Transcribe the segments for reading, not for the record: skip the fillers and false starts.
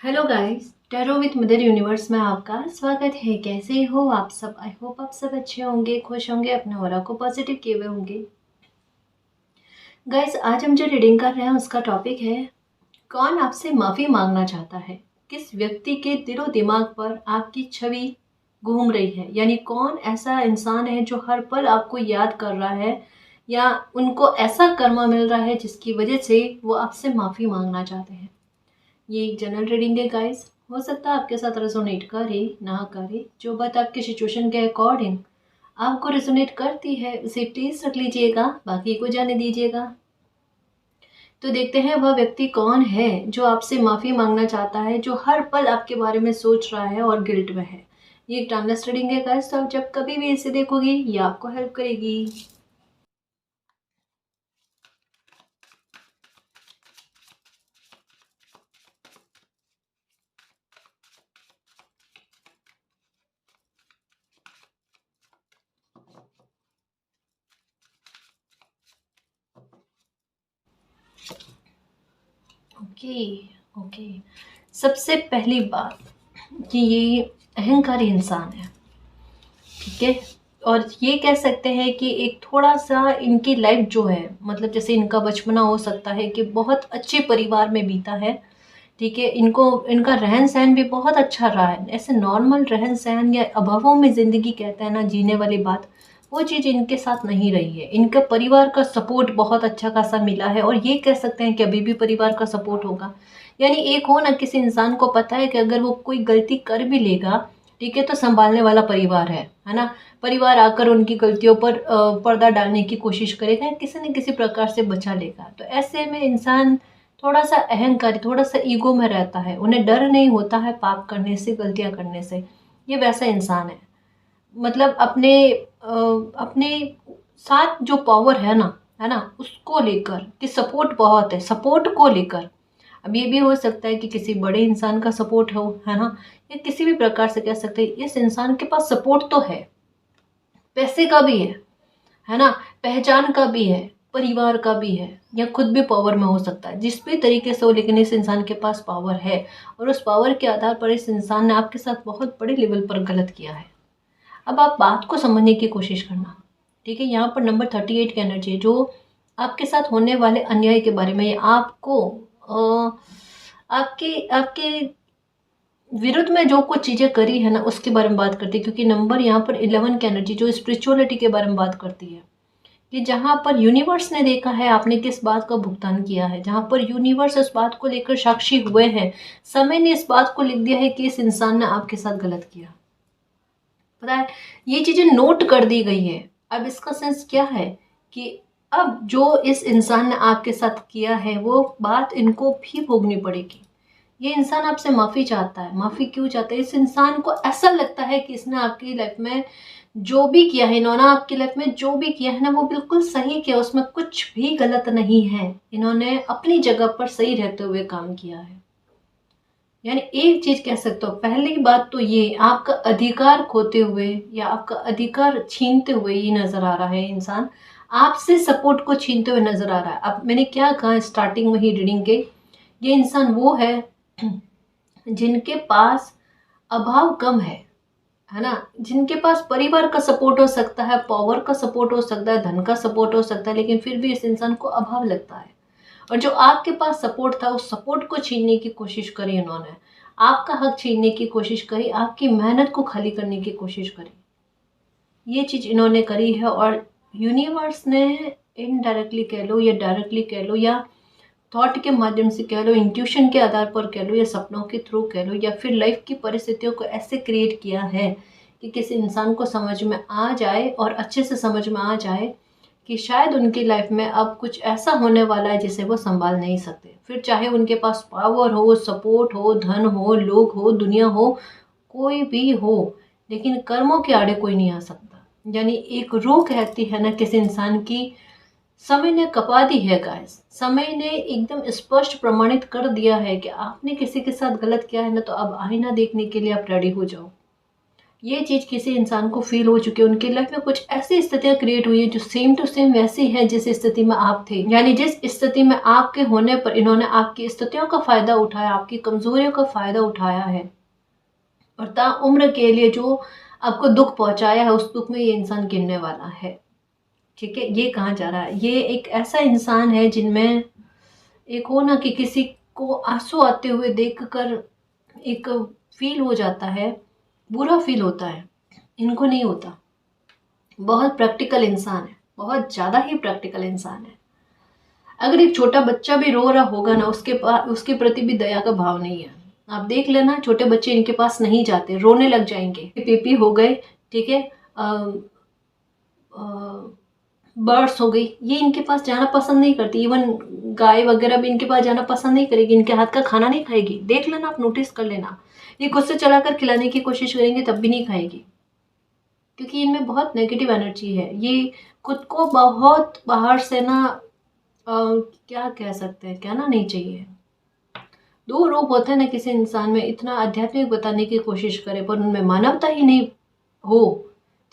Hello guys, tarot with mother universe में आपका स्वागत है। कैसे हो आप सब? आई होप आप सब अच्छे होंगे, खुश होंगे, अपने ऑरा को पॉजिटिव किए हुए होंगे। गाइस, आज हम जो रीडिंग कर रहे हैं उसका टॉपिक है, कौन आपसे माफ़ी मांगना चाहता है। किस व्यक्ति के दिलो दिमाग पर आपकी छवि घूम रही है, यानी कौन ऐसा इंसान है जो हर पल आपको याद कर रहा है या उनको ऐसा कर्मा मिल रहा है जिसकी वजह से वो आपसे माफ़ी मांगना चाहते हैं। ये एक जनरल रीडिंग है गाइस। हो सकता है आपके साथ रेजोनेट करे ना करे, जो बात आपके सिचुएशन के अकॉर्डिंग आपको रेजोनेट करती है उसे प्लीज रख लीजिएगा, बाकी को जाने दीजिएगा। तो देखते हैं वह व्यक्ति कौन है जो आपसे माफ़ी मांगना चाहता है, जो हर पल आपके बारे में सोच रहा है और गिल्ट में है। ये एक टाइमलेस रीडिंग है गाइस, तो आप जब कभी भी इसे देखोगे ये आपको हेल्प करेगी। ओके ओके, सबसे पहली बात कि ये अहंकारी इंसान है, ठीक है। और ये कह सकते हैं कि एक थोड़ा सा इनकी लाइफ जो है, मतलब जैसे इनका बचपना हो सकता है कि बहुत अच्छे परिवार में बीता है, ठीक है। इनको इनका रहन सहन भी बहुत अच्छा रहा है, ऐसे नॉर्मल रहन सहन या अभावों में ज़िंदगी कहते हैं ना, जीने वाली बात, वो चीज़ इनके साथ नहीं रही है। इनका परिवार का सपोर्ट बहुत अच्छा खासा मिला है, और ये कह सकते हैं कि अभी भी परिवार का सपोर्ट होगा। यानी एक हो ना, किसी इंसान को पता है कि अगर वो कोई गलती कर भी लेगा, ठीक है, तो संभालने वाला परिवार है ना। परिवार आकर उनकी गलतियों पर पर्दा डालने की कोशिश करेगा, किसी न किसी प्रकार से बचा लेगा। तो ऐसे में इंसान थोड़ा सा अहंकारी, थोड़ा सा ईगो में रहता है, उन्हें डर नहीं होता है पाप करने से, गलतियां करने से। ये वैसा इंसान है, मतलब अपने साथ जो पावर है ना, उसको लेकर कि सपोर्ट बहुत है, सपोर्ट को लेकर। अब ये भी हो सकता है कि किसी बड़े इंसान का सपोर्ट हो, है ना, या किसी भी प्रकार से कह सकते हैं इस इंसान के पास सपोर्ट तो है, पैसे का भी है ना, पहचान का भी है, परिवार का भी है, या खुद भी पावर में हो सकता है, जिस भी तरीके से हो, लेकिन इस इंसान के पास पावर है। और उस पावर के आधार पर इस इंसान ने आपके साथ बहुत बड़े लेवल पर गलत किया है। अब आप बात को समझने की कोशिश करना, ठीक है। यहाँ पर नंबर 38 की एनर्जी है, जो आपके साथ होने वाले अन्याय के बारे में, या आपको आपके आपके विरुद्ध में जो कुछ चीज़ें करी है ना, उसके बारे में बात करती है। क्योंकि नंबर यहाँ पर 11 की एनर्जी जो स्पिरिचुअलिटी के बारे में बात करती है, कि जहाँ पर यूनिवर्स ने देखा है आपने किस बात का भुगतान किया है, जहाँ पर यूनिवर्स इस बात को लेकर साक्षी हुए हैं, समय ने इस बात को लिख दिया है कि इस इंसान ने आपके साथ गलत किया। पता है, ये चीज़ें नोट कर दी गई है। अब इसका सेंस क्या है कि अब जो इस इंसान ने आपके साथ किया है वो बात इनको भी भोगनी पड़ेगी। ये इंसान आपसे माफ़ी चाहता है। माफ़ी क्यों चाहता है? इस इंसान को ऐसा लगता है कि इसने आपकी लाइफ में जो भी किया है, इन्होंने आपकी लाइफ में जो भी किया है ना, वो बिल्कुल सही किया, उसमें कुछ भी गलत नहीं है। इन्होंने अपनी जगह पर सही रहते हुए काम किया है। यानी एक चीज कह सकते हो, पहली बात तो ये आपका अधिकार खोते हुए या आपका अधिकार छीनते हुए ये नजर आ रहा है इंसान, आपसे सपोर्ट को छीनते हुए नजर आ रहा है। अब मैंने क्या कहा स्टार्टिंग में ही रीडिंग के, ये इंसान वो है जिनके पास अभाव कम है ना, जिनके पास परिवार का सपोर्ट हो सकता है, पावर का सपोर्ट हो सकता है, धन का सपोर्ट हो सकता है, लेकिन फिर भी इस इंसान को अभाव लगता है। और जो आपके पास सपोर्ट था, उस सपोर्ट को छीनने की कोशिश करी इन्होंने, आपका हक छीनने की कोशिश करी, आपकी मेहनत को खाली करने की कोशिश करी। ये चीज इन्होंने करी है, और यूनिवर्स ने इनडायरेक्टली कह लो या डायरेक्टली कह लो, या थॉट के माध्यम से कह लो, इंट्यूशन के आधार पर कह लो, या सपनों के थ्रू कह लो, या फिर लाइफ की परिस्थितियों को ऐसे क्रिएट किया है कि किसी इंसान को समझ में आ जाए, और अच्छे से समझ में आ जाए कि शायद उनकी लाइफ में अब कुछ ऐसा होने वाला है जिसे वो संभाल नहीं सकते। फिर चाहे उनके पास पावर हो, सपोर्ट हो, धन हो, लोग हो, दुनिया हो, कोई भी हो, लेकिन कर्मों के आड़े कोई नहीं आ सकता। यानी एक रूह कहती है ना किसी इंसान की, समय ने कपा दी है गाइस। समय ने एकदम स्पष्ट प्रमाणित कर दिया है कि आपने किसी के साथ गलत किया है ना, तो अब आईना देखने के लिए आप रेडी हो जाओ। ये चीज़ किसी इंसान को फील हो चुकी है, उनकी लाइफ में कुछ ऐसी स्थितियाँ क्रिएट हुई हैं जो सेम टू सेम वैसी हैं जिस स्थिति में आप थे, यानी जिस स्थिति में आपके होने पर इन्होंने आपकी स्थितियों का फ़ायदा उठाया, आपकी कमज़ोरियों का फ़ायदा उठाया है और ताउम्र के लिए जो आपको दुख पहुंचाया है उस दुख में ये इंसान गिरने वाला है। ठीक है, ये कहा जा रहा है ये एक ऐसा इंसान है जिनमें एक हो ना कि किसी को आंसू आते हुए देखकर एक फील हो जाता है, बुरा फील होता है, इनको नहीं होता। बहुत प्रैक्टिकल इंसान है, बहुत ज़्यादा ही प्रैक्टिकल इंसान है। अगर एक छोटा बच्चा भी रो रहा होगा ना, उसके पास उसके प्रति भी दया का भाव नहीं है। आप देख लेना, छोटे बच्चे इनके पास नहीं जाते, रोने लग जाएंगे। पीपी हो गए, ठीक है, बर्ड्स हो गई, ये इनके पास जाना पसंद नहीं करती। इवन गाय वगैरह भी इनके पास जाना पसंद नहीं करेगी, इनके हाथ का खाना नहीं खाएगी। देख लेना, आप नोटिस कर लेना, ये खुद से चलाकर खिलाने की कोशिश करेंगे तब भी नहीं खाएगी, क्योंकि इनमें बहुत नेगेटिव एनर्जी है। ये खुद को बहुत बाहर से ना क्या कह सकते हैं, कहना नहीं चाहिए। दो रूप होते हैं ना किसी इंसान में, इतना आध्यात्मिक बताने की कोशिश करे पर उनमें मानवता ही नहीं हो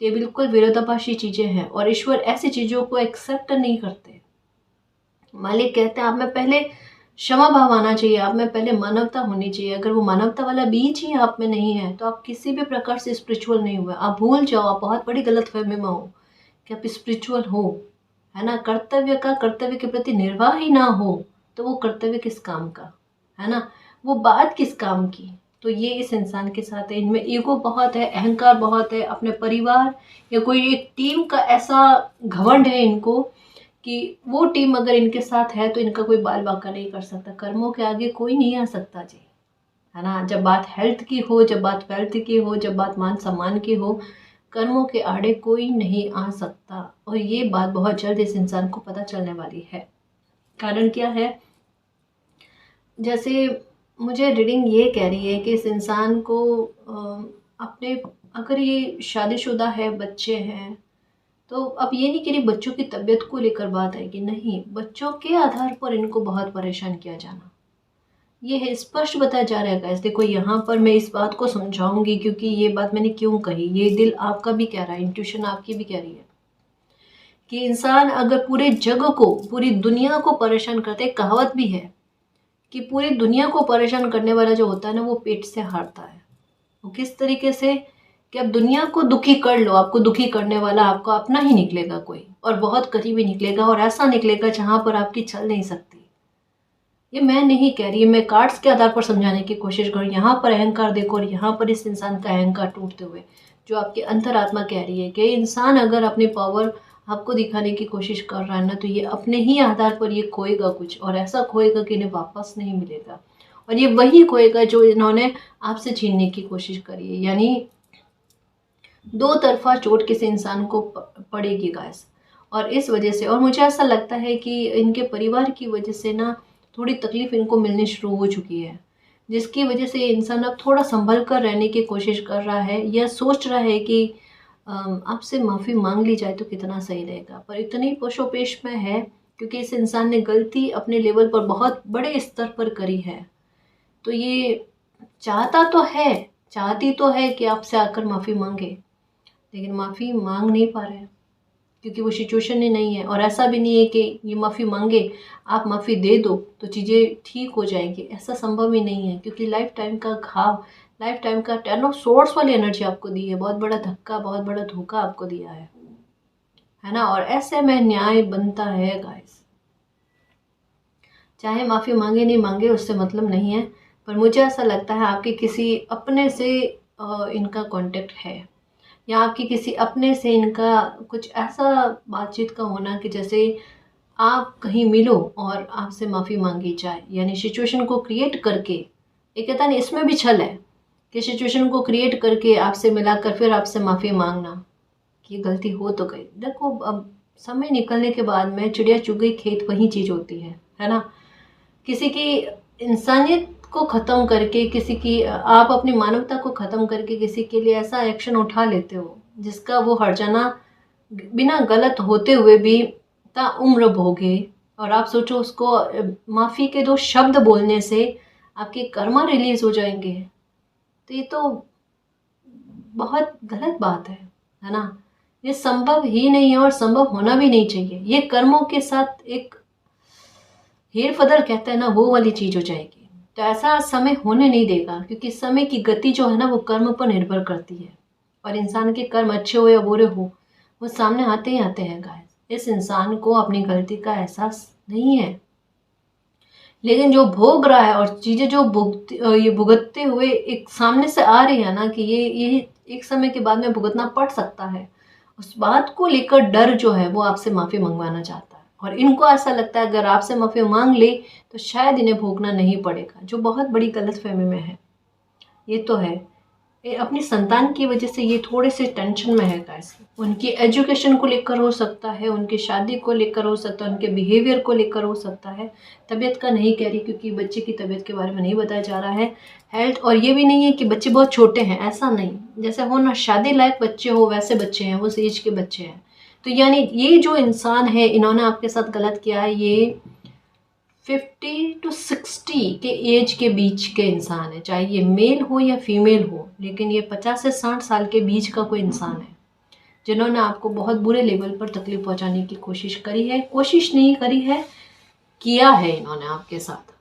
तो ये बिल्कुल विरोधाभासी चीज़ें हैं और ईश्वर ऐसी चीज़ों को एक्सेप्ट नहीं करते। मालिक कहते हैं आप में पहले क्षमा भाव आना चाहिए, आप में पहले मानवता होनी चाहिए। अगर वो मानवता वाला बीज ही आप में नहीं है तो आप किसी भी प्रकार से स्पिरिचुअल नहीं हुए। आप भूल जाओ, आप बहुत बड़ी गलतफहमी में हो कि आप स्पिरिचुअल हो, है ना। कर्तव्य के प्रति निर्वाह ही ना हो तो वो कर्तव्य किस काम का, है ना, वो बात किस काम की। तो ये इस इंसान के साथ है, इनमें ईगो बहुत है, अहंकार बहुत है, अपने परिवार या कोई एक टीम का ऐसा घमंड है इनको कि वो टीम अगर इनके साथ है तो इनका कोई बाल बांका नहीं कर सकता। कर्मों के आगे कोई नहीं आ सकता जी, है ना। जब बात हेल्थ की हो, जब बात वेल्थ की हो, जब बात मान सम्मान की हो, कर्मों के आड़े कोई नहीं आ सकता। और ये बात बहुत जल्द इस इंसान को पता चलने वाली है। कारण क्या है, जैसे मुझे रीडिंग ये कह रही है कि इस इंसान को अपने, अगर ये शादीशुदा है, बच्चे हैं, तो अब ये नहीं कि रही बच्चों की तबीयत को लेकर बात आएगी, नहीं, बच्चों के आधार पर इनको बहुत परेशान किया जाना ये है, स्पष्ट बताया जा रहा है गाइस। देखो यहाँ पर मैं इस बात को समझाऊंगी क्योंकि ये बात मैंने क्यों कही, ये दिल आपका भी कह रहा है, इंट्यूशन आपकी भी कह रही है कि इंसान अगर पूरे जग को, पूरी दुनिया को परेशान करते, कहावत भी है कि पूरी दुनिया को परेशान करने वाला जो होता है ना वो पेट से हारता है। वो किस तरीके से कि अब दुनिया को दुखी कर लो, आपको दुखी करने वाला आपको अपना ही निकलेगा कोई, और बहुत करीबी निकलेगा, और ऐसा निकलेगा जहां पर आपकी चल नहीं सकती। ये मैं नहीं कह रही, मैं कार्ड्स के आधार पर समझाने की कोशिश करूँ। यहाँ पर अहंकार देखो और यहाँ पर इस इंसान का अहंकार टूटते हुए जो आपकी अंतरात्मा कह रही है कि इंसान अगर अपनी पावर आपको दिखाने की कोशिश कर रहा है ना तो ये अपने ही आधार पर ये खोएगा कुछ, और ऐसा खोएगा कि इन्हें वापस नहीं मिलेगा। और ये वही खोएगा जो इन्होंने आपसे छीनने की कोशिश करी है। यानी दो तरफा चोट किसी इंसान को पड़ेगी गाइस। और इस वजह से, और मुझे ऐसा लगता है कि इनके परिवार की वजह से ना थोड़ी तकलीफ इनको मिलनी शुरू हो चुकी है, जिसकी वजह से ये इंसान अब थोड़ा संभल कर रहने की कोशिश कर रहा है या सोच रहा है कि आपसे माफ़ी मांग ली जाए तो कितना सही रहेगा। पर इतनी पोशोपेश में है क्योंकि इस इंसान ने गलती अपने लेवल पर बहुत बड़े स्तर पर करी है, तो ये चाहती तो है कि आपसे आकर माफ़ी मांगे, लेकिन माफ़ी मांग नहीं पा रहे हैं क्योंकि वो सिचुएशन ही नहीं है। और ऐसा भी नहीं है कि ये माफ़ी मांगे, आप माफ़ी दे दो तो चीज़ें ठीक हो जाएंगी, ऐसा संभव ही नहीं है। क्योंकि लाइफ टाइम का घाव, लाइफ टाइम का 10 ऑफ सोर्स वाली एनर्जी आपको दी है, बहुत बड़ा धक्का, बहुत बड़ा धोखा आपको दिया है ना। और ऐसे में न्याय बनता है गाइस, चाहे माफ़ी मांगे नहीं मांगे उससे मतलब नहीं है। पर मुझे ऐसा लगता है आपके किसी अपने से इनका कांटेक्ट है, या आपकी किसी अपने से इनका कुछ ऐसा बातचीत का होना कि जैसे आप कहीं मिलो और आपसे माफ़ी मांगी जाए, यानी सिचुएशन को क्रिएट करके, एक कहता नहीं इसमें भी छल है कि सिचुएशन को क्रिएट करके आपसे मिलाकर फिर आपसे माफ़ी मांगना कि गलती हो तो गई। देखो अब समय निकलने के बाद में चिड़िया चुग गई खेत वही चीज़ होती है ना। किसी की इंसानियत को ख़त्म करके, किसी की, आप अपनी मानवता को ख़त्म करके किसी के लिए ऐसा एक्शन उठा लेते हो जिसका वो हर्जाना बिना गलत होते हुए भी ताउम्र भोगे। और आप सोचो उसको माफ़ी के 2 शब्द बोलने से आपके कर्मा रिलीज हो जाएंगे, तो ये तो बहुत गलत बात है ना। ये संभव ही नहीं है और संभव होना भी नहीं चाहिए। ये कर्मों के साथ एक हेर फदर कहते हैं ना, वो वाली चीज़ हो जाएगी। तो ऐसा समय होने नहीं देगा, क्योंकि समय की गति जो है ना वो कर्म पर निर्भर करती है, और इंसान के कर्म अच्छे हो या बुरे हो वो सामने आते ही आते हैं गाइस। इस इंसान को अपनी गलती का एहसास नहीं है, लेकिन जो भोग रहा है और चीज़ें जो ये भुगतते हुए एक सामने से आ रही है ना कि ये एक समय के बाद में भुगतना पड़ सकता है, उस बात को लेकर डर जो है वो आपसे माफ़ी मंगवाना चाहता है। और इनको ऐसा लगता है अगर आपसे माफ़ी मांग ले तो शायद इन्हें भोगना नहीं पड़ेगा, जो बहुत बड़ी गलतफहमी में है। ये तो है, ये अपनी संतान की वजह से ये थोड़े से टेंशन में है गाइस। उनकी एजुकेशन को लेकर हो सकता है, उनकी शादी को लेकर हो सकता है, उनके बिहेवियर को लेकर हो सकता है। तबीयत का नहीं कह रही, क्योंकि बच्चे की तबीयत के बारे में नहीं बताया जा रहा है। हेल्थ, और ये भी नहीं है कि बच्चे बहुत छोटे हैं, ऐसा नहीं। जैसे हो ना शादी लायक बच्चे हो वैसे बच्चे हैं, उस एज के बच्चे हैं। तो यानी ये जो इंसान है, इन्होंने आपके साथ गलत किया है, ये 50 to 60 के एज के बीच के इंसान है, चाहे ये मेल हो या फीमेल हो, लेकिन ये 50 से 60 साल के बीच का कोई इंसान है, जिन्होंने आपको बहुत बुरे लेवल पर तकलीफ पहुंचाने की कोशिश करी है। कोशिश नहीं करी है, किया है इन्होंने आपके साथ।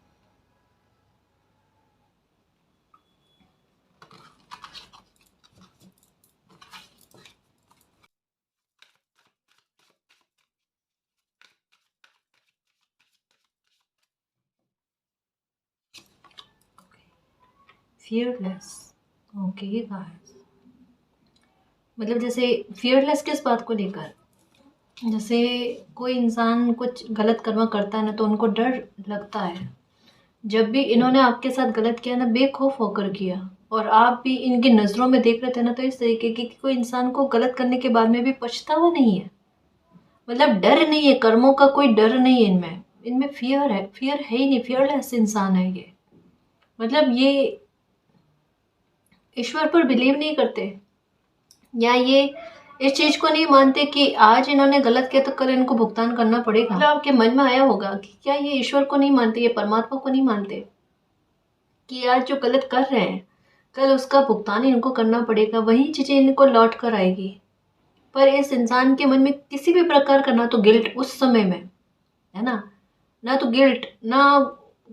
Fearless, okay guys. मतलब जैसे फियरलेस किस बात को लेकर, जैसे कोई इंसान कुछ गलत कर्म करता है ना तो उनको डर लगता है। जब भी इन्होंने आपके साथ गलत किया ना, बेखौफ होकर किया, और आप भी इनकी नज़रों में देख रहे थे ना, तो इस तरीके की कि कोई इंसान को गलत करने के बाद में भी पछतावा नहीं है। मतलब डर नहीं है, कर्मों का कोई डर नहीं है इनमें। इनमें फियर है, फियर है ही नहीं, फियरलेस इंसान है ये। मतलब ये ईश्वर पर बिलीव नहीं करते, या ये इस चीज को नहीं मानते कि आज इन्होंने गलत किया तो कल इनको भुगतान करना पड़ेगा। मतलब आपके मन में आया होगा कि क्या ये ईश्वर को नहीं मानते, ये परमात्मा को नहीं मानते कि आज जो गलत कर रहे हैं कल उसका भुगतान इनको करना पड़ेगा, वही चीजें इनको लौट कर आएगी। पर इस इंसान के मन में किसी भी प्रकार का ना तो गिल्ट उस समय में है ना तो गिल्ट, ना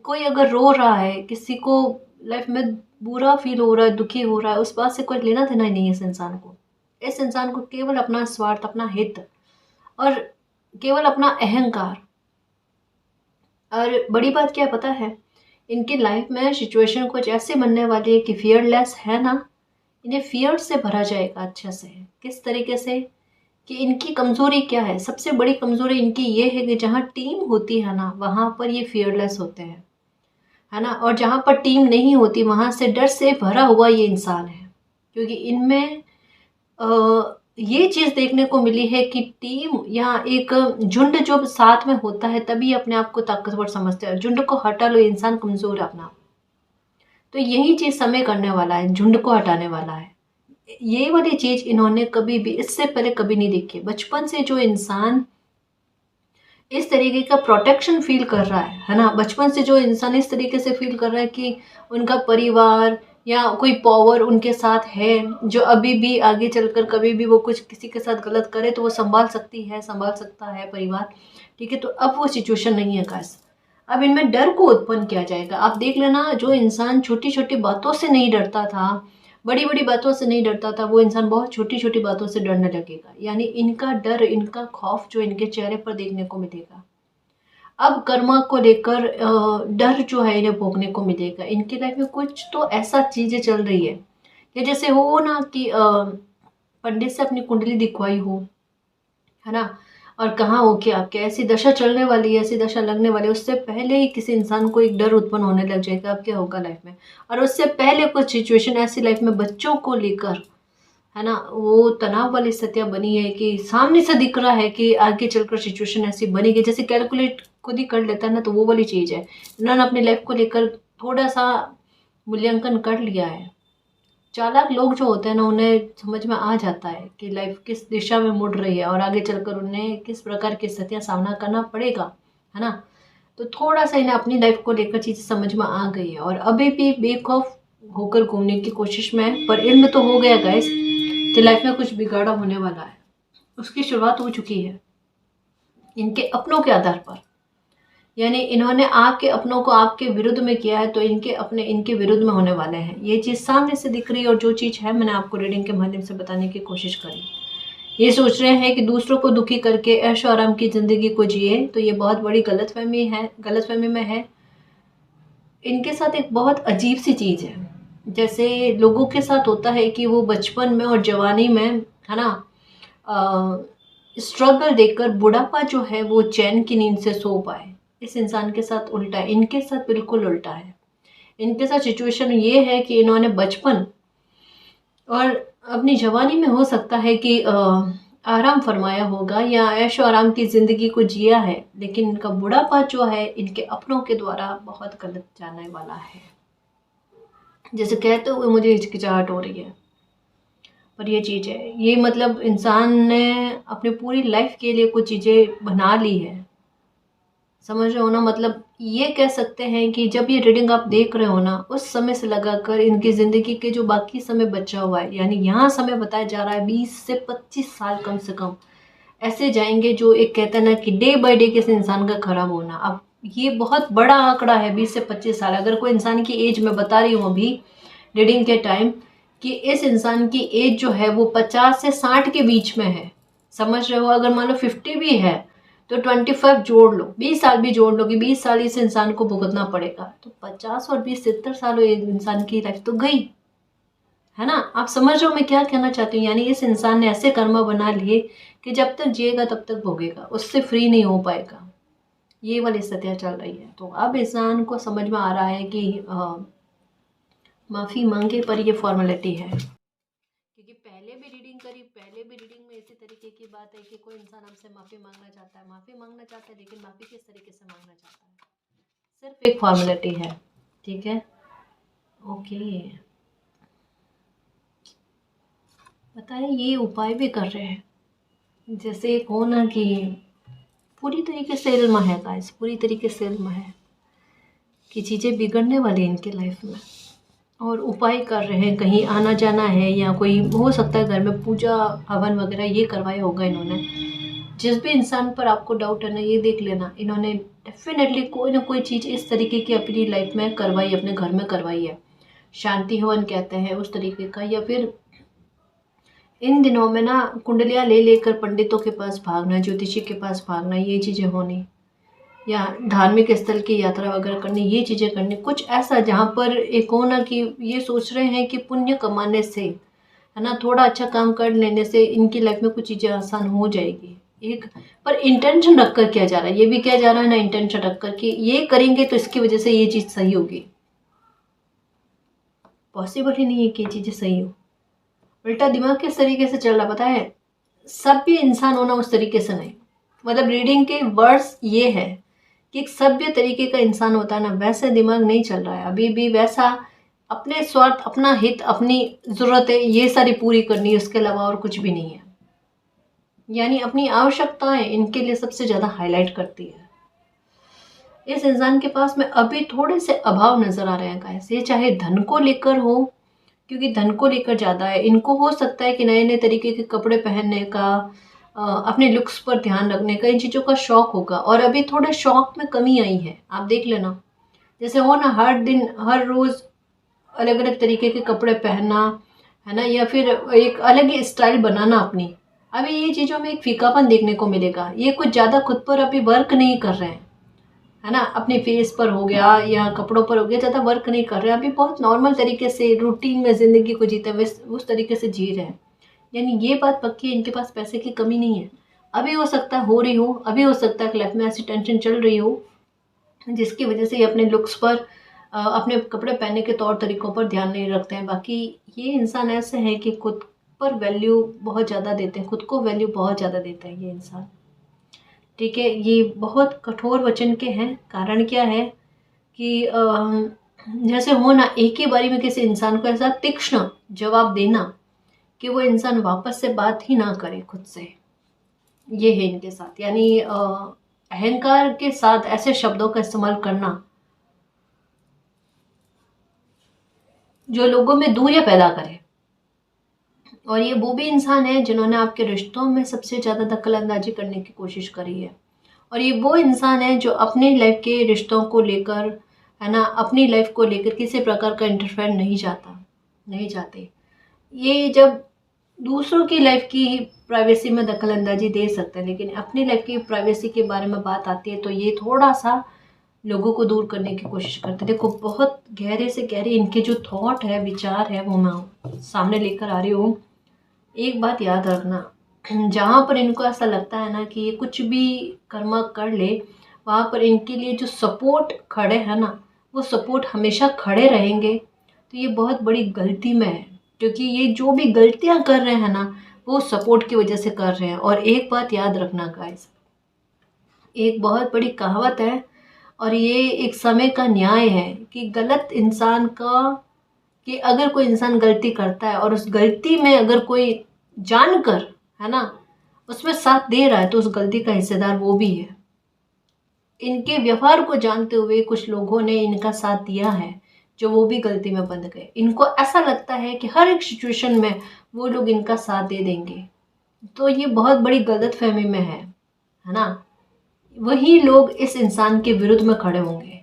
कोई अगर रो रहा है, किसी को लाइफ में बुरा फील हो रहा है, दुखी हो रहा है, उस बात से कोई लेना देना ही नहीं है इस इंसान को। इस इंसान को केवल अपना स्वार्थ, अपना हित, और केवल अपना अहंकार। और बड़ी बात क्या पता है, इनकी लाइफ में सिचुएशन कुछ ऐसे बनने वाली है कि फियरलेस है ना, इन्हें फियर से भरा जाएगा अच्छे से। किस तरीके से कि इनकी कमज़ोरी क्या है, सबसे बड़ी कमज़ोरी इनकी ये है कि जहाँ टीम होती है ना वहाँ पर ये फियरलेस होते हैं, है ना। और जहाँ पर टीम नहीं होती वहाँ से डर से भरा हुआ ये इंसान है, क्योंकि इनमें ये चीज़ देखने को मिली है कि टीम या एक झुंड जो साथ में होता है तभी अपने आप को ताकतवर समझते हैं। झुंड को हटा लो, इंसान कमज़ोर है अपना। तो यही चीज़ समय करने वाला है, झुंड को हटाने वाला है। ये वाली चीज़ इन्होंने कभी भी इससे पहले कभी नहीं देखी। बचपन से जो इंसान इस तरीके का प्रोटेक्शन फील कर रहा है ना, बचपन से जो इंसान इस तरीके से फील कर रहा है कि उनका परिवार या कोई पावर उनके साथ है, जो अभी भी आगे चलकर कभी भी वो कुछ किसी के साथ गलत करे तो वो संभाल सकती है, संभाल सकता है परिवार, ठीक है। तो अब वो सिचुएशन नहीं है गाइस। अब इनमें डर को उत्पन्न किया जाएगा। आप देख लेना, जो इंसान छोटी छोटी बातों से नहीं डरता था, बड़ी बड़ी बातों से नहीं डरता था, वो इंसान बहुत छोटी छोटी बातों से डरने लगेगा। यानी इनका डर, इनका खौफ जो इनके चेहरे पर देखने को मिलेगा। अब कर्मा को लेकर डर जो है इन्हें भोगने को मिलेगा। इनकी लाइफ में कुछ तो ऐसा चीज़ें चल रही है कि जैसे हो ना कि पंडित से अपनी कुंडली दिखवाई हो, है ना, और कहाँ हो कि आपके ऐसी दशा चलने वाली है, ऐसी दशा लगने वाली है, उससे पहले ही किसी इंसान को एक डर उत्पन्न होने लग जाएगा अब क्या होगा लाइफ में। और उससे पहले कुछ सिचुएशन ऐसी लाइफ में बच्चों को लेकर, है ना, वो तनाव वाली स्थितियाँ बनी है कि सामने से दिख रहा है कि आगे चलकर सिचुएशन ऐसी बनेगी, जैसे कैलकुलेट खुद ही कर लेता है ना, तो वो वाली चीज़ है। इन्होंने अपनी लाइफ को लेकर थोड़ा सा मूल्यांकन कर लिया है। चालाक लोग जो होते हैं ना, उन्हें समझ में आ जाता है कि लाइफ किस दिशा में मुड़ रही है और आगे चलकर उन्हें किस प्रकार की स्थितियाँ सामना करना पड़ेगा, है ना। तो थोड़ा सा इन्हें अपनी लाइफ को लेकर चीज़ें समझ में आ गई है, और अभी भी बेखौफ होकर घूमने की कोशिश में है, पर इल्म तो हो गया गाइस कि लाइफ में कुछ बिगाड़ा होने वाला है। उसकी शुरुआत हो चुकी है इनके अपनों के आधार पर। यानी इन्होंने आपके अपनों को आपके विरुद्ध में किया है, तो इनके अपने इनके विरुद्ध में होने वाले हैं। ये चीज़ सामने से दिख रही है, और जो चीज़ है मैंने आपको रीडिंग के माध्यम से बताने की कोशिश करी। ये सोच रहे हैं कि दूसरों को दुखी करके ऐशो आराम की ज़िंदगी को जिए, तो ये बहुत बड़ी गलतफहमी में है। इनके साथ एक बहुत अजीब सी चीज़ है, जैसे लोगों के साथ होता है कि वो बचपन में और जवानी में, है ना, स्ट्रगल देकर बुढ़ापा जो है वो चैन की नींद से सो पाए। इस इंसान के साथ उल्टा है, इनके साथ बिल्कुल उल्टा है। इनके साथ सिचुएशन ये है कि इन्होंने बचपन और अपनी जवानी में हो सकता है कि आराम फरमाया होगा या ऐशो आराम की ज़िंदगी को जिया है, लेकिन इनका बुढ़ापा जो है इनके अपनों के द्वारा बहुत गलत जाने वाला है। जैसे कहते हुए मुझे हिचकिचाहट हो रही है, पर ये चीज़ है, ये मतलब इंसान ने अपनी पूरी लाइफ के लिए कुछ चीज़ें बना ली है, समझ रहे हो ना। मतलब ये कह सकते हैं कि जब ये रीडिंग आप देख रहे हो ना, उस समय से लगाकर इनकी ज़िंदगी के जो बाकी समय बचा हुआ है, यानी यहाँ समय बताया जा रहा है 20 से 25 साल कम से कम ऐसे जाएंगे, जो एक कहते हैं ना कि डे बाय डे किसी इंसान का खराब होना। अब ये बहुत बड़ा आंकड़ा है 20 से 25 साल। अगर कोई इंसान की एज मैं बता रही हूँ अभी रीडिंग के टाइम कि इस इंसान की एज जो है वो 50 से 60 के बीच में है, समझ रहे हो। अगर मान लो 50 भी है तो 25 जोड़ लो, 20 साल भी जोड़ लो कि 20 साल इस इंसान को भुगतना पड़ेगा, तो 50 और 20 70 साल इंसान की लाइफ तो गई, है ना। आप समझ रहे हो मैं क्या कहना चाहती हूँ। यानी इस इंसान ने ऐसे कर्म बना लिए कि जब तक जिएगा तब तक भोगेगा, उससे फ्री नहीं हो पाएगा। ये वाली स्थितियाँ चल रही है। तो अब इंसान को समझ में आ रहा है कि माफ़ी मांगे पर ये फॉर्मेलिटी है, क्योंकि पहले भी रीडिंग में इसी तरीके की बात है कि कोई इंसान हमसे माफ़ी मांगना चाहता है, लेकिन माफ़ी किस तरीके से मांगना चाहता है, सिर्फ एक फॉर्मेलिटी है, ठीक है। ओके, पता है ये उपाय भी कर रहे हैं, जैसे एक हो ना कि पूरी तरीके से इल्म है गाइस, पूरी तरीके से इल्म है कि चीज़ें बिगड़ने वाली हैं इनके लाइफ में, और उपाय कर रहे हैं। कहीं आना जाना है या कोई हो सकता है घर में पूजा हवन वगैरह ये करवाया होगा इन्होंने। जिस भी इंसान पर आपको डाउट है ना, ये देख लेना इन्होंने डेफिनेटली कोई ना कोई चीज़ इस तरीके की अपनी लाइफ में करवाई, अपने घर में करवाई है। शांति हवन कहते हैं उस तरीके का, या फिर इन दिनों में ना कुंडलियाँ ले लेकर पंडितों के पास भागना, ज्योतिषी के पास भागना, ये चीज़ें होनी, या धार्मिक स्थल की यात्रा वगैरह करनी, ये चीज़ें करनी, कुछ ऐसा जहाँ पर एक हो ना कि ये सोच रहे हैं कि पुण्य कमाने से, है ना, थोड़ा अच्छा काम कर लेने से इनकी लाइफ में कुछ चीज़ें आसान हो जाएगी। एक पर इंटेंशन रख कर किया जा रहा है, ये भी किया जा रहा है ना इंटेंशन रख कर कि ये करेंगे तो इसकी वजह से ये चीज़ सही होगी। पॉसिबल ही नहीं है कि ये चीज़ें सही हो। उल्टा दिमाग किस तरीके से चल रहा पता है, सभ्य इंसान होना उस तरीके से नहीं। मतलब रीडिंग के वर्ड्स ये है कि एक सभ्य तरीके का इंसान होता है ना, वैसे दिमाग नहीं चल रहा है अभी भी। वैसा अपने स्वार्थ, अपना हित, अपनी ज़रूरतें ये सारी पूरी करनी है, उसके अलावा और कुछ भी नहीं है। यानी अपनी आवश्यकताएं इनके लिए सबसे ज़्यादा हाईलाइट करती है। इस इंसान के पास में अभी थोड़े से अभाव नज़र आ रहे हैं गाइस, ये चाहे धन को लेकर हो, क्योंकि धन को लेकर ज़्यादा है इनको। हो सकता है कि नए नए तरीके के कपड़े पहनने का, अपने लुक्स पर ध्यान रखने का, इन चीज़ों का शौक होगा, और अभी थोड़े शौक में कमी आई है। आप देख लेना, जैसे हो ना हर दिन हर रोज़ अलग अलग तरीके के कपड़े पहनना, है ना, या फिर एक अलग ही स्टाइल बनाना अपनी, अभी ये चीज़ों में एक फीकापन देखने को मिलेगा। ये कुछ ज़्यादा खुद पर अभी वर्क नहीं कर रहे हैं, है ना, अपने फेस पर हो गया या कपड़ों पर हो गया, ज़्यादा वर्क नहीं कर रहे हैं। अभी बहुत नॉर्मल तरीके से रूटीन में ज़िंदगी को जीते हुए उस तरीके से जी रहे हैं। यानी ये बात पक्की है, इनके पास पैसे की कमी नहीं है। अभी हो सकता है हो रही हो, अभी हो सकता है कि लाइफ में ऐसी टेंशन चल रही हो जिसकी वजह से ये अपने लुक्स पर, अपने कपड़े पहनने के तौर तरीक़ों पर ध्यान नहीं रखते हैं। बाकी ये इंसान ऐसे हैं कि खुद पर वैल्यू बहुत ज़्यादा देते हैं, खुद को वैल्यू बहुत ज़्यादा देते हैं ये इंसान, ठीक है। ये बहुत कठोर वचन के हैं। कारण क्या है कि जैसे हो ना एक ही बारी में किसी इंसान को ऐसा तीक्ष्ण जवाब देना कि वो इंसान वापस से बात ही ना करे खुद से, ये है इनके साथ। यानी अहंकार के साथ ऐसे शब्दों का इस्तेमाल करना, जो लोगों में दूरियां पैदा करे। और ये वो भी इंसान है जिन्होंने आपके रिश्तों में सबसे ज़्यादा दखल अंदाजी करने की कोशिश करी है। और ये वो इंसान है जो अपनी लाइफ के रिश्तों को लेकर, है ना, अपनी लाइफ को लेकर किसी प्रकार का इंटरफेयर नहीं चाहते। ये जब दूसरों की लाइफ की प्राइवेसी में दखल अंदाजी दे सकते हैं, लेकिन अपनी लाइफ की प्राइवेसी के बारे में बात आती है तो ये थोड़ा सा लोगों को दूर करने की कोशिश करते हैं। देखो, बहुत गहरे से गहरे इनके जो थॉट है, विचार है, वो मैं सामने लेकर आ रही हूँ। एक बात याद रखना, जहाँ पर इनको ऐसा लगता है ना कि ये कुछ भी कर्म कर ले, वहाँ पर इनके लिए जो सपोर्ट खड़े हैं ना, वो सपोर्ट हमेशा खड़े रहेंगे। तो ये बहुत बड़ी गलती में है, क्योंकि ये जो भी गलतियाँ कर रहे हैं ना, वो सपोर्ट की वजह से कर रहे हैं। और एक बात याद रखना गाइस, एक बहुत बड़ी कहावत है और ये एक समय का न्याय है कि गलत इंसान का, कि अगर कोई इंसान गलती करता है और उस गलती में अगर कोई जानकर, है ना, उसमें साथ दे रहा है, तो उस गलती का हिस्सेदार वो भी है। इनके व्यवहार को जानते हुए कुछ लोगों ने इनका साथ दिया है, जो वो भी गलती में बंध गए। इनको ऐसा लगता है कि हर एक सिचुएशन में वो लोग इनका साथ दे देंगे, तो ये बहुत बड़ी गलतफहमी में है ना। वही लोग इस इंसान के विरुद्ध में खड़े होंगे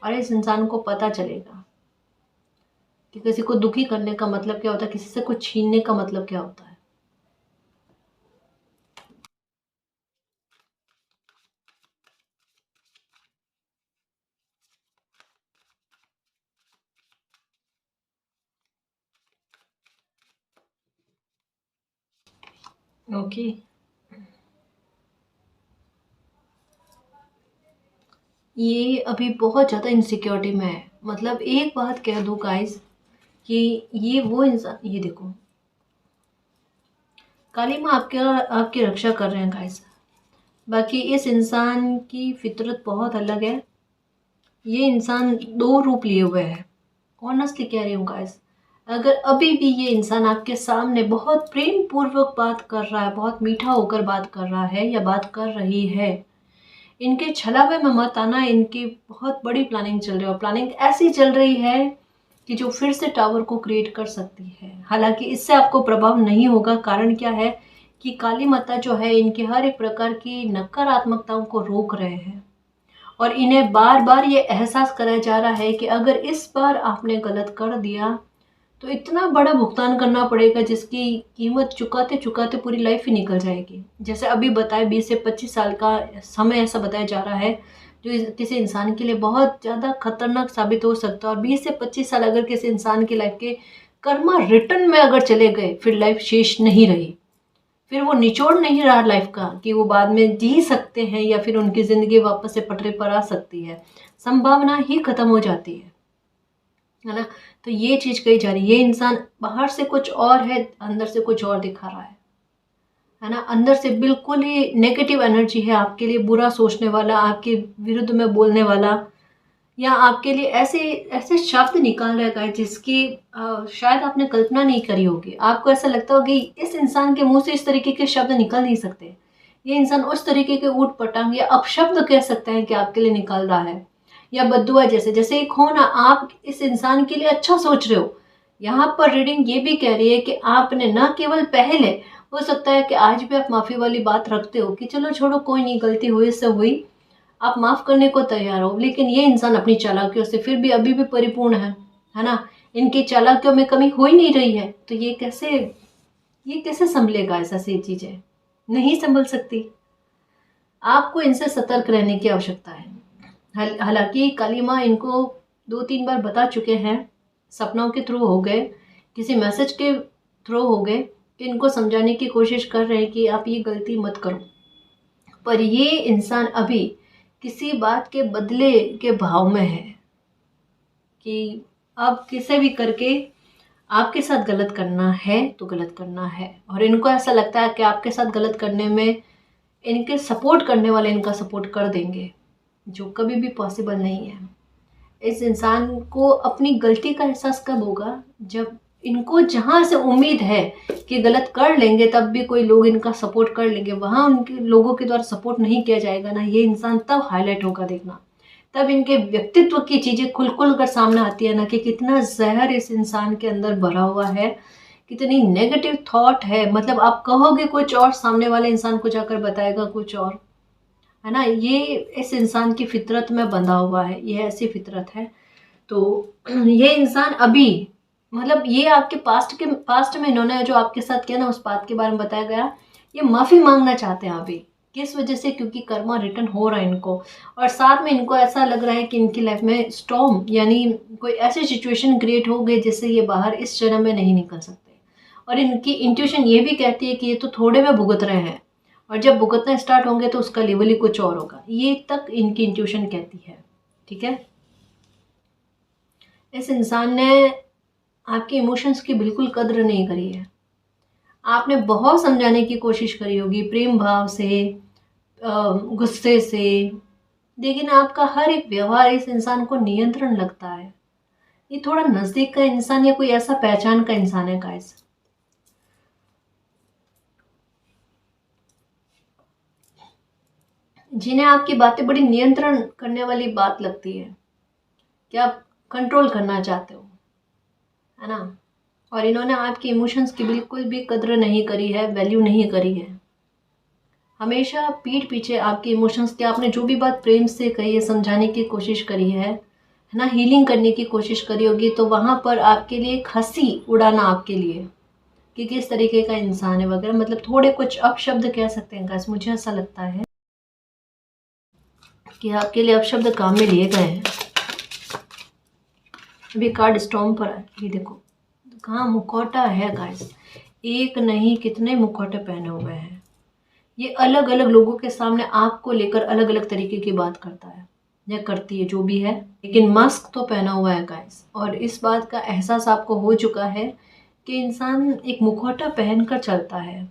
और इस इंसान को पता चलेगा कि किसी को दुखी करने का मतलब क्या होता है, किसी से कुछ छीनने का मतलब क्या होता है। ओके, ये अभी बहुत ज़्यादा इनसिक्योरिटी में है। मतलब एक बात कह दूँ गाइस, कि ये वो इंसान, ये देखो, काली माँ आपकी रक्षा कर रहे हैं गाइस। बाकी इस इंसान की फितरत बहुत अलग है। ये इंसान दो रूप लिए हुए है। ऑनेस्टली कह रही हूँ गाइस, अगर अभी भी ये इंसान आपके सामने बहुत प्रेम पूर्वक बात कर रहा है, बहुत मीठा होकर बात कर रहा है या बात कर रही है, इनके छलावे में मत आना। इनकी बहुत बड़ी प्लानिंग चल रही है और प्लानिंग ऐसी चल रही है कि जो फिर से टावर को क्रिएट कर सकती है। हालांकि इससे आपको प्रभाव नहीं होगा। कारण क्या है कि काली माता जो है इनके हर एक प्रकार की नकारात्मकताओं को रोक रहे हैं और इन्हें बार बार ये एहसास कराया जा रहा है कि अगर इस बार आपने गलत कर दिया तो इतना बड़ा भुगतान करना पड़ेगा जिसकी कीमत चुकाते चुकाते पूरी लाइफ ही निकल जाएगी। जैसे अभी बताया 20 से 25 साल का समय ऐसा बताया जा रहा है जो किसी इंसान के लिए बहुत ज़्यादा खतरनाक साबित हो सकता है। और 20 से 25 साल अगर किसी इंसान की लाइफ के कर्मा रिटर्न में अगर चले गए, फिर लाइफ शेष नहीं रही, फिर वो निचोड़ नहीं रहा लाइफ का कि वो बाद में जी सकते हैं या फिर उनकी ज़िंदगी वापस से पटरी पर आ सकती है। संभावना ही खत्म हो जाती है ना। तो ये चीज़ कही जा रही है, ये इंसान बाहर से कुछ और है, अंदर से कुछ और दिखा रहा है ना। अंदर से बिल्कुल ही नेगेटिव एनर्जी है, आपके लिए बुरा सोचने वाला, आपके विरुद्ध में बोलने वाला, या आपके लिए ऐसे ऐसे शब्द निकाल रहा है जिसकी शायद आपने कल्पना नहीं करी होगी। आपको ऐसा लगता होगा कि इस इंसान के मुंह से इस तरीके के शब्द निकल नहीं सकते। ये इंसान उस तरीके के ऊट पटांग या अपशब्द कह सकते हैं कि आपके लिए निकल रहा है, या बद्दुआ जैसे। जैसे एक हो ना, आप इस इंसान के लिए अच्छा सोच रहे हो। यहाँ पर रीडिंग ये भी कह रही है कि आपने न केवल पहले, हो सकता है कि आज भी आप माफ़ी वाली बात रखते हो कि चलो छोड़ो, कोई नहीं, गलती हुई से हुई, आप माफ़ करने को तैयार हो, लेकिन ये इंसान अपनी चालाकियों से फिर भी अभी भी परिपूर्ण है ना। इनकी चालाकियों में कमी हो ही नहीं रही है, तो ये कैसे संभलेगा? ऐसा सी चीज़ें नहीं संभल सकती। आपको इनसे सतर्क रहने की आवश्यकता है। हालांकि काली माँ इनको 2-3 बार बता चुके हैं, सपनों के थ्रू हो गए, किसी मैसेज के थ्रू हो गए, कि इनको समझाने की कोशिश कर रहे हैं कि आप ये गलती मत करो। पर ये इंसान अभी किसी बात के बदले के भाव में है कि अब किसे भी करके आपके साथ गलत करना है तो गलत करना है। और इनको ऐसा लगता है कि आपके साथ गलत करने में इनके सपोर्ट करने वाले इनका सपोर्ट कर देंगे, जो कभी भी पॉसिबल नहीं है। इस इंसान को अपनी गलती का एहसास कब होगा? जब इनको जहाँ से उम्मीद है कि गलत कर लेंगे तब भी कोई लोग इनका सपोर्ट कर लेंगे, वहाँ उनके लोगों के द्वारा सपोर्ट नहीं किया जाएगा ना, ये इंसान तब हाईलाइट होगा। देखना, तब इनके व्यक्तित्व की चीज़ें खुल खुल कर सामने आती है ना, कि कितना जहर इस इंसान के अंदर भरा हुआ है, कितनी नेगेटिव थॉट है। मतलब आप कहोगे कुछ और, सामने वाले इंसान को जाकर बताएगा कुछ और, है ना। ये इस इंसान की फितरत में बंधा हुआ है, ये ऐसी फितरत है। तो ये इंसान अभी, मतलब ये आपके पास्ट में इन्होंने जो आपके साथ किया ना, उस बात के बारे में बताया गया, ये माफ़ी मांगना चाहते हैं अभी। किस वजह से? क्योंकि कर्मा रिटर्न हो रहा है इनको, और साथ में इनको ऐसा लग रहा है कि इनकी लाइफ में स्टॉर्म, यानी कोई ऐसी सिचुएशन क्रिएट हो गई जिससे ये बाहर इस जन्म में नहीं निकल सकते। और इनकी इंट्यूशन ये भी कहती है कि ये तो थोड़े में भुगत रहे हैं, और जब भुगतना स्टार्ट होंगे तो उसका लेवल ही कुछ और होगा, ये तक इनकी इंट्यूशन कहती है। ठीक है। इस इंसान ने आपके इमोशंस की बिल्कुल कद्र नहीं करी है। आपने बहुत समझाने की कोशिश करी होगी, प्रेम भाव से, गुस्से से, लेकिन आपका हर एक व्यवहार इस इंसान को नियंत्रण लगता है। ये थोड़ा नज़दीक का इंसान या कोई ऐसा पहचान का इंसान है गाइस। जिन्हें आपकी बातें बड़ी नियंत्रण करने वाली बात लगती है, कि आप कंट्रोल करना चाहते हो, है ना। और इन्होंने आपके इमोशंस की बिल्कुल भी कद्र नहीं करी है, वैल्यू नहीं करी है। हमेशा पीठ पीछे आपके इमोशंस के, आपने जो भी बात प्रेम से कही है, समझाने की कोशिश करी है ना, हीलिंग करने की कोशिश करी होगी, तो वहाँ पर आपके लिए एक हंसी उड़ाना आपके लिए कि किस तरीके का इंसान है वगैरह, मतलब थोड़े कुछ अपशब्द कह सकते हैं गाइस। मुझे ऐसा लगता है कि आपके लिए अपशब्द काम में लिए गए हैं। अभी कार्ड स्टॉर्म पर है, ये देखो कहाँ मुखौटा है गाइस। एक नहीं कितने मुखौटे पहने हुए हैं। ये अलग अलग लोगों के सामने आपको लेकर अलग अलग तरीके की बात करता है या करती है, जो भी है, लेकिन मास्क तो पहना हुआ है गाइस। और इस बात का एहसास आपको हो चुका है कि इंसान एक मुखौटा पहनकर चलता है।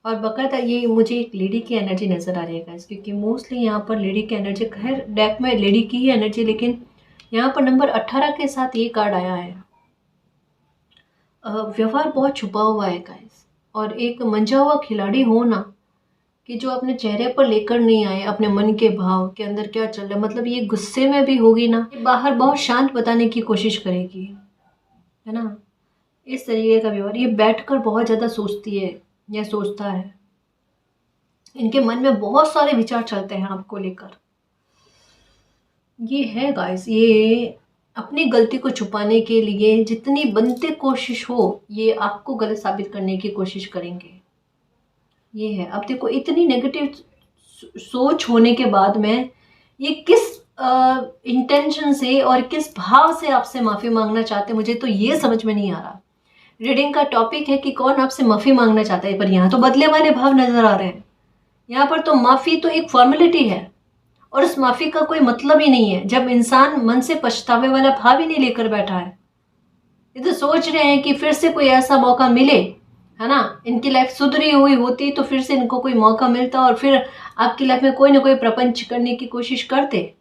और बकायदा ये मुझे एक लेडी की एनर्जी नज़र आ रही है गाइस, क्योंकि मोस्टली यहाँ पर लेडी की एनर्जी, खैर डेक में लेडी की ही एनर्जी, लेकिन यहाँ पर नंबर 18 के साथ ये कार्ड आया है। व्यवहार बहुत छुपा हुआ है गाइस, और एक मंझा हुआ खिलाड़ी हो ना, कि जो अपने चेहरे पर लेकर नहीं आए अपने मन के भाव के अंदर क्या चल रहा है। मतलब ये गुस्से में भी होगी ना, बाहर बहुत शांत बताने की कोशिश करेगी, है ना। इस तरीके का व्यवहार, ये बैठकर बहुत ज़्यादा सोचती है या सोचता है। इनके मन में बहुत सारे विचार चलते हैं आपको लेकर। ये है गाइस, ये अपनी गलती को छुपाने के लिए जितनी बनती कोशिश हो, ये आपको गलत साबित करने की कोशिश करेंगे। ये है। अब देखो इतनी नेगेटिव सोच होने के बाद में ये किस इंटेंशन से और किस भाव से आपसे माफ़ी मांगना चाहते हैं, मुझे तो ये समझ में नहीं आ रहा। रीडिंग का टॉपिक है कि कौन आपसे माफ़ी मांगना चाहता है, पर यहाँ तो बदले वाले भाव नजर आ रहे हैं। यहाँ पर तो माफ़ी तो एक फॉर्मेलिटी है, और उस माफ़ी का कोई मतलब ही नहीं है जब इंसान मन से पछतावे वाला भाव ही नहीं लेकर बैठा है। ये तो सोच रहे हैं कि फिर से कोई ऐसा मौका मिले, है ना, इनकी लाइफ सुधरी हुई होती तो फिर से इनको कोई मौका मिलता और फिर आपकी लाइफ में कोई ना कोई प्रपंच करने की कोशिश करते।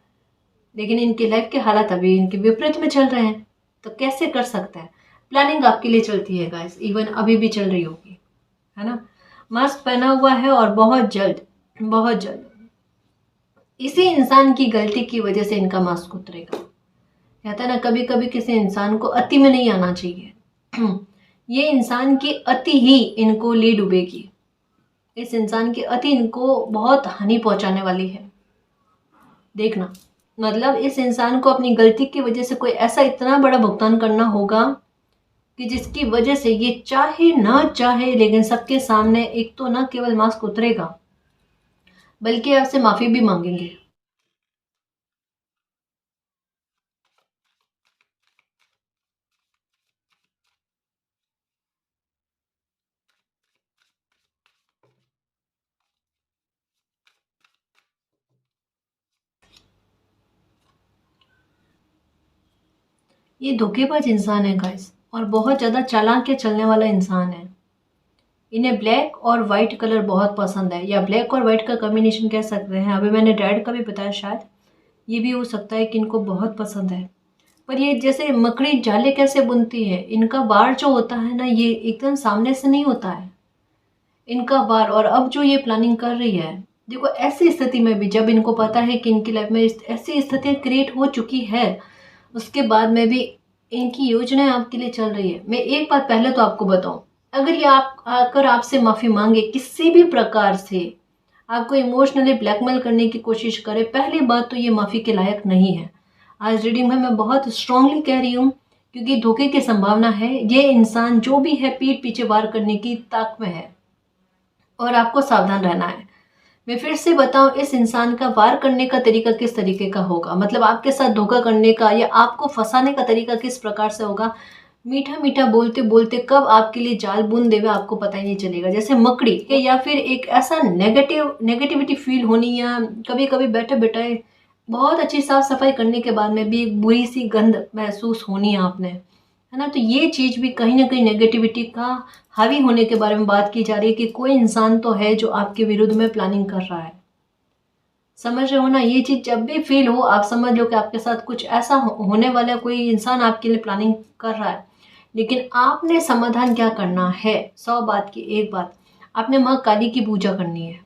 लेकिन इनकी लाइफ के हालात अभी इनके विपरीत में चल रहे हैं, तो कैसे कर सकते हैं। प्लानिंग आपके लिए चलती है गाइस, इवन अभी भी चल रही होगी, है ना। मास्क पहना हुआ है, और बहुत जल्द इसी इंसान की गलती की वजह से इनका मास्क उतरेगा। कहता है ना, कभी कभी किसी इंसान को अति में नहीं आना चाहिए। ये इंसान की अति ही इनको ले डूबेगी। इस इंसान की अति इनको बहुत हानि पहुंचाने वाली है, देखना। मतलब इस इंसान को अपनी गलती की वजह से कोई ऐसा इतना बड़ा भुगतान करना होगा कि जिसकी वजह से ये चाहे ना चाहे, लेकिन सबके सामने एक तो ना केवल मास्क उतरेगा, बल्कि आपसे माफी भी मांगेंगे। ये धोखेबाज इंसान है गाइस, और बहुत ज़्यादा चालाक के चलने वाला इंसान है। इन्हें ब्लैक और वाइट कलर बहुत पसंद है, या ब्लैक और वाइट का कॉम्बिनेशन कह सकते हैं। अभी मैंने रेड का भी बताया, शायद ये भी हो सकता है कि इनको बहुत पसंद है। पर ये जैसे मकड़ी जाले कैसे बुनती है, इनका वार जो होता है ना, ये एकदम सामने से नहीं होता है इनका वार। और अब जो ये प्लानिंग कर रही है, देखो ऐसी स्थिति में भी जब इनको पता है कि इनकी लाइफ में ऐसी स्थितियाँ क्रिएट हो चुकी है, उसके बाद में भी इनकी योजनाएं आपके लिए चल रही है। मैं एक बात पहले तो आपको बताऊं, अगर ये आप आकर आपसे माफ़ी मांगे किसी भी प्रकार से, आपको इमोशनली ब्लैकमेल करने की कोशिश करे, पहली बात तो ये माफ़ी के लायक नहीं है। आज रीडिंग में मैं बहुत स्ट्रांगली कह रही हूँ, क्योंकि धोखे की संभावना है। ये इंसान जो भी है पीठ पीछे वार करने की ताक में है और आपको सावधान रहना है। मैं फिर से बताऊं, इस इंसान का वार करने का तरीका किस तरीके का होगा, मतलब आपके साथ धोखा करने का या आपको फंसाने का तरीका किस प्रकार से होगा। मीठा मीठा बोलते बोलते कब आपके लिए जाल बुन देवे आपको पता ही नहीं चलेगा, जैसे मकड़ी के, या फिर एक ऐसा नेगेटिविटी फील होनी, या कभी कभी बैठे बैठे बहुत अच्छी साफ सफाई करने के बाद में भी एक बुरी सी गंध महसूस होनी है आपने, है ना। तो ये चीज़ भी कहीं ना कहीं नेगेटिविटी का हावी होने के बारे में बात की जा रही है कि कोई इंसान तो है जो आपके विरुद्ध में प्लानिंग कर रहा है। समझ रहे हो ना, ये चीज़ जब भी फील हो आप समझ लो कि आपके साथ कुछ ऐसा होने वाला है, कोई इंसान आपके लिए प्लानिंग कर रहा है। लेकिन आपने समाधान क्या करना है, 100 बात की एक बात, आपने माँ काली की पूजा करनी है।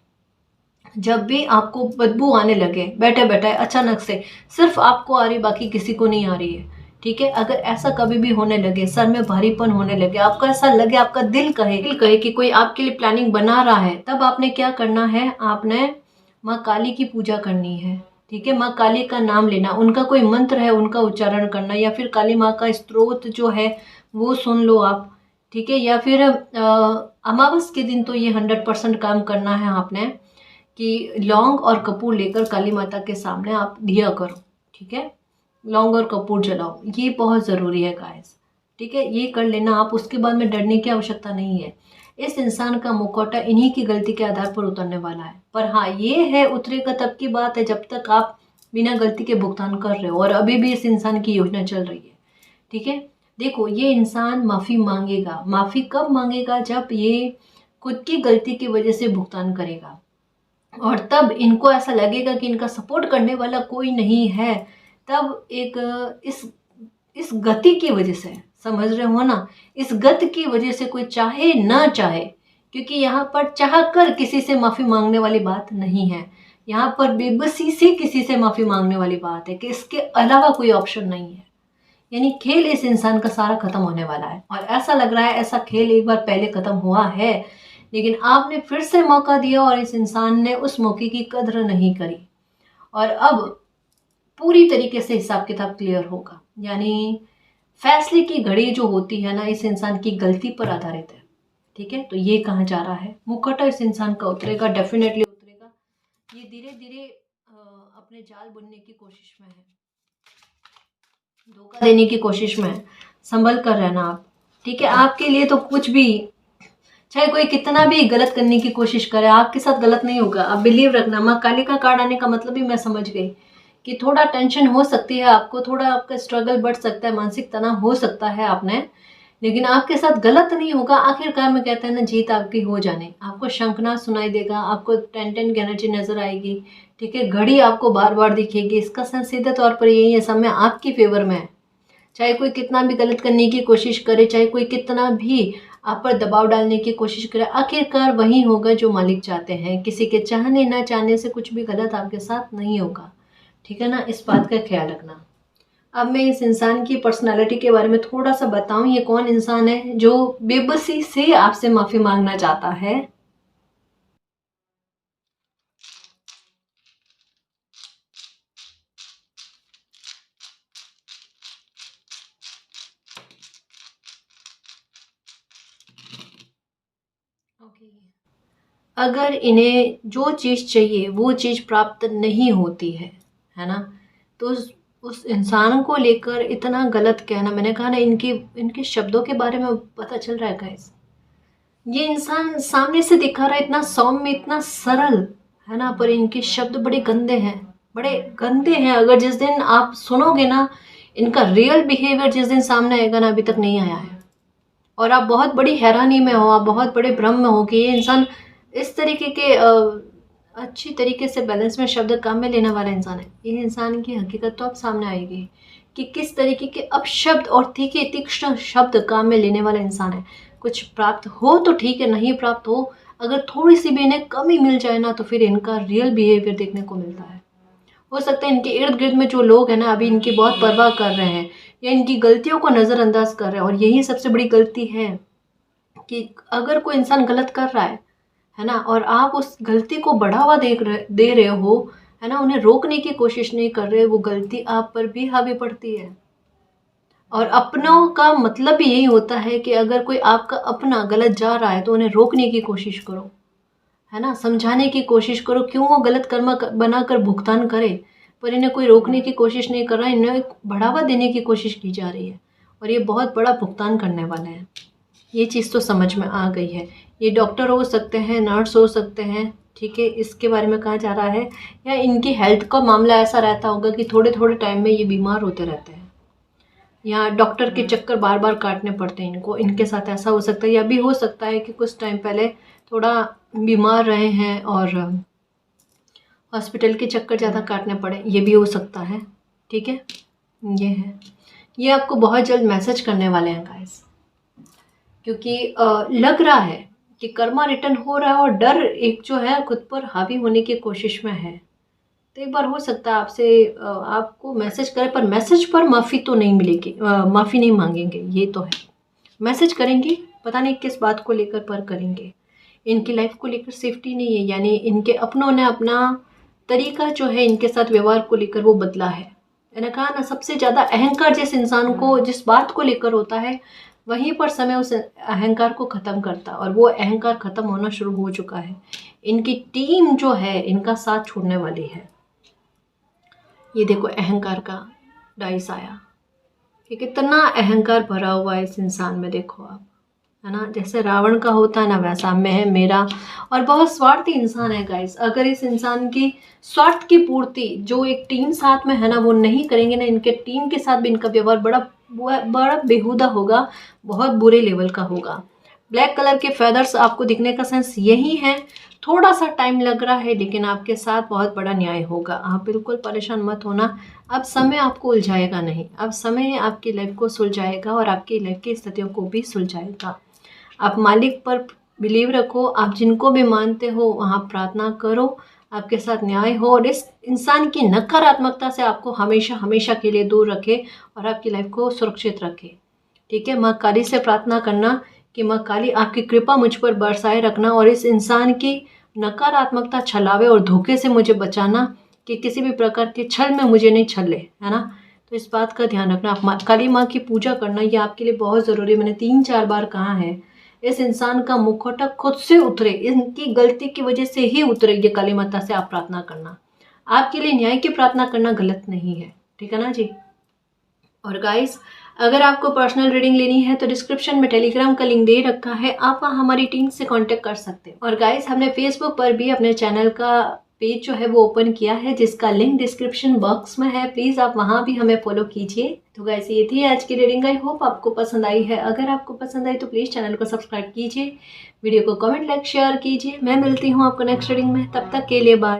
जब भी आपको बदबू आने लगे बैठे बैठे अचानक से, सिर्फ आपको आ रही, बाकी किसी को नहीं आ रही है, ठीक है, अगर ऐसा कभी भी होने लगे, सर में भारीपन होने लगे, आपको ऐसा लगे, आपका दिल कहे कि कोई आपके लिए प्लानिंग बना रहा है, तब आपने क्या करना है, आपने माँ काली की पूजा करनी है। ठीक है, माँ काली का नाम लेना, उनका कोई मंत्र है उनका उच्चारण करना, या फिर काली माँ का स्तोत्र जो है वो सुन लो आप। ठीक है, या फिर अमावस के दिन तो ये 100% काम करना है आपने, कि लौंग और कपूर लेकर काली माता के सामने आप दिया करो। ठीक है, लौंग और कपूर जलाओ, ये बहुत ज़रूरी है गाइस। ठीक है, ये कर लेना आप, उसके बाद में डरने की आवश्यकता नहीं है। इस इंसान का मुखौटा इन्हीं की गलती के आधार पर उतरने वाला है। पर हाँ, ये है उतरेगा तब की बात है जब तक आप बिना गलती के भुगतान कर रहे हो और अभी भी इस इंसान की योजना चल रही है। ठीक है, देखो ये इंसान माफ़ी मांगेगा। माफ़ी कब मांगेगा, जब ये खुद की गलती की वजह से भुगतान करेगा, और तब इनको ऐसा लगेगा कि इनका सपोर्ट करने वाला कोई नहीं है। तब एक इस गति की वजह से, समझ रहे हो ना, इस गति की वजह से कोई चाहे ना चाहे, क्योंकि यहाँ पर चाह कर किसी से माफ़ी मांगने वाली बात नहीं है, यहाँ पर बेबसी से किसी से माफ़ी मांगने वाली बात है, कि इसके अलावा कोई ऑप्शन नहीं है। यानी खेल इस इंसान का सारा खत्म होने वाला है, और ऐसा लग रहा है ऐसा खेल एक बार पहले खत्म हुआ है, लेकिन आपने फिर से मौका दिया और इस इंसान ने उस मौके की कद्र नहीं करी, और अब पूरी तरीके से हिसाब किताब क्लियर होगा। यानी फैसले की घड़ी जो होती है ना, इस इंसान की गलती पर आधारित है। ठीक है, तो ये कहा जा रहा है मुखौटा इस इंसान का उतरेगा, डेफिनेटली उतरेगा। ये धीरे धीरे अपने जाल बुनने की कोशिश में है, धोखा देने की कोशिश में है। संभल कर रहना आप। ठीक है, आपके लिए तो कुछ भी, चाहे कोई कितना भी गलत करने की कोशिश करे, आपके साथ गलत नहीं होगा, आप बिलीव रखना। माँ काली का कार्ड आने का मतलब ही मैं समझ गई कि थोड़ा टेंशन हो सकती है आपको, थोड़ा आपका स्ट्रगल बढ़ सकता है, मानसिक तनाव हो सकता है आपने, लेकिन आपके साथ गलत नहीं होगा। आखिरकार में कहते हैं ना, जीत आपकी हो जाने। आपको शंखनाद सुनाई देगा, आपको 10-10 की एनर्जी नजर आएगी। ठीक है, घड़ी आपको बार बार दिखेगी। इसका सीधे तौर पर यही है, समय आपकी फेवर में है। चाहे कोई कितना भी गलत करने की कोशिश करे, चाहे कोई कितना भी आप पर दबाव डालने की कोशिश करे, आखिरकार वही होगा जो मालिक चाहते हैं। किसी के चाहने ना चाहने से कुछ भी गलत आपके साथ नहीं होगा। ठीक है ना, इस बात का ख्याल रखना। अब मैं इस इंसान की पर्सनालिटी के बारे में थोड़ा सा बताऊं। ये कौन इंसान है जो बेबसी से आपसे माफ़ी मांगना चाहता है। अगर इन्हें जो चीज़ चाहिए वो चीज़ प्राप्त नहीं होती है ना, तो उस इंसान को लेकर इतना गलत कहना, मैंने कहा ना, इनके शब्दों के बारे में पता चल रहा है गाइस। ये इंसान सामने से दिखा रहा है इतना सौम्य, इतना सरल, है ना, पर इनके शब्द बड़े गंदे हैं, बड़े गंदे हैं। अगर जिस दिन आप सुनोगे ना, इनका रियल बिहेवियर जिस दिन सामने आएगा ना, अभी तक नहीं आया है, और आप बहुत बड़ी हैरानी में हो, आप बहुत बड़े भ्रम में हो कि ये इंसान इस तरीके के अच्छी तरीके से बैलेंस में शब्द काम में लेने वाला इंसान है। ये इंसान की हकीकत तो अब सामने आएगी कि किस तरीके के अपशब्द और तीखे तीक्ष्ण शब्द काम में लेने वाला इंसान है। कुछ प्राप्त हो तो ठीक है, नहीं प्राप्त हो, अगर थोड़ी सी भी इन्हें कमी मिल जाए ना तो फिर इनका रियल बिहेवियर देखने को मिलता है। हो सकता है इनके इर्द गिर्द में जो लोग हैं ना अभी इनकी बहुत परवाह कर रहे हैं या इनकी गलतियों को नज़रअंदाज कर रहे हैं, और यही सबसे बड़ी गलती है कि अगर कोई इंसान गलत कर रहा है ना, और आप उस गलती को बढ़ावा दे रहे हो, है ना, उन्हें रोकने की कोशिश नहीं कर रहे, वो गलती आप पर भी हावी पड़ती है। और अपनों का मतलब भी यही होता है कि अगर कोई आपका अपना गलत जा रहा है तो उन्हें रोकने की कोशिश करो, है ना, समझाने की कोशिश करो, क्यों वो गलत कर्म बनाकर भुगतान करे। पर इन्हें कोई रोकने की कोशिश नहीं कर रहा है, इन्हें एक बढ़ावा देने की कोशिश की जा रही है, और ये बहुत बड़ा भुगतान करने वाले हैं। ये चीज़ तो समझ में आ गई है। ये डॉक्टर हो सकते हैं, नर्स हो सकते हैं, ठीक है, इसके बारे में कहा जा रहा है, या इनकी हेल्थ का मामला ऐसा रहता होगा कि थोड़े थोड़े टाइम में ये बीमार होते रहते हैं, या डॉक्टर के चक्कर बार बार काटने पड़ते हैं इनको, इनके साथ ऐसा हो सकता है। या भी हो सकता है कि कुछ टाइम पहले थोड़ा बीमार रहे हैं और हॉस्पिटल के चक्कर ज़्यादा काटने पड़े, ये भी हो सकता है, ठीक है। ये है, ये आपको बहुत जल्द मैसेज करने वाले हैं गाइस, क्योंकि लग रहा है कि कर्मा रिटर्न हो रहा है और डर एक जो है खुद पर हावी होने की कोशिश में है। तो एक बार हो सकता है आपसे आपको मैसेज करे, पर मैसेज पर माफ़ी तो नहीं मिलेगी, माफ़ी नहीं मांगेंगे, ये तो है। मैसेज करेंगे, पता नहीं किस बात को लेकर, पर करेंगे। इनकी लाइफ को लेकर सेफ्टी नहीं है, यानी इनके अपनों ने अपना तरीका जो है इनके साथ व्यवहार को लेकर वो बदला है। मैंने कहा ना, सबसे ज़्यादा अहंकार जिस इंसान को जिस बात को लेकर होता है, वहीं पर समय उस अहंकार को ख़त्म करता, और वो अहंकार ख़त्म होना शुरू हो चुका है। इनकी टीम जो है इनका साथ छोड़ने वाली है। ये देखो अहंकार का डाइस आया कि कितना अहंकार भरा हुआ है इस इंसान में, देखो आप, है ना, जैसे रावण का होता है ना वैसा मैं है मेरा, और बहुत स्वार्थी इंसान है गाइस। अगर इस इंसान की स्वार्थ की पूर्ति जो एक टीम साथ में है ना वो नहीं करेंगे ना, इनके टीम के साथ भी इनका व्यवहार बड़ा बेहुदा होगा, बहुत बुरे लेवल का होगा। ब्लैक कलर के फेदर्स आपको दिखने का सेंस यही है। थोड़ा सा टाइम लग रहा है लेकिन आपके साथ बहुत बड़ा न्याय होगा, आप बिल्कुल परेशान मत होना। अब समय आपको उलझाएगा नहीं, अब समय आपकी लाइफ को सुलझाएगा और आपकी लाइफ की स्थितियों को भी सुलझाएगा। आप मालिक पर बिलीव रखो, आप जिनको भी मानते हो वहाँ प्रार्थना करो, आपके साथ न्याय हो, और इस इंसान की नकारात्मकता से आपको हमेशा हमेशा के लिए दूर रखे और आपकी लाइफ को सुरक्षित रखे, ठीक है। माँ काली से प्रार्थना करना कि माँ काली आपकी कृपा मुझ पर बरसाए रखना, और इस इंसान की नकारात्मकता, छलावे और धोखे से मुझे बचाना, कि किसी भी प्रकार के छल में मुझे नहीं छले, है ना। तो इस बात का ध्यान रखना। आप काली माँ की पूजा करना, ये आपके लिए बहुत ज़रूरी है। मैंने 3-4 बार कहा है, इस इंसान का मुखौटा खुद से उतरे, इनकी गलती की वजह से ही उतरे, ये काली माता से आप प्रार्थना करना। आपके लिए न्याय की प्रार्थना करना गलत नहीं है, ठीक है ना जी। और गाइस, अगर आपको पर्सनल रीडिंग लेनी है तो डिस्क्रिप्शन में टेलीग्राम का लिंक दे रखा है, आप वहाँ हमारी टीम से कांटेक्ट कर सकते हैं। और गाइस, हमने फेसबुक पर भी अपने चैनल का पेज जो है वो ओपन किया है, जिसका लिंक डिस्क्रिप्शन बॉक्स में है, प्लीज़ आप वहाँ भी हमें फॉलो कीजिए। तो गाइस, ये थी आज की रीडिंग, आई होप आपको पसंद आई है। अगर आपको पसंद आई तो प्लीज़ चैनल को सब्सक्राइब कीजिए, वीडियो को कमेंट, लाइक, शेयर कीजिए। मैं मिलती हूँ आपको नेक्स्ट रीडिंग में, तब तक के लिए बाय।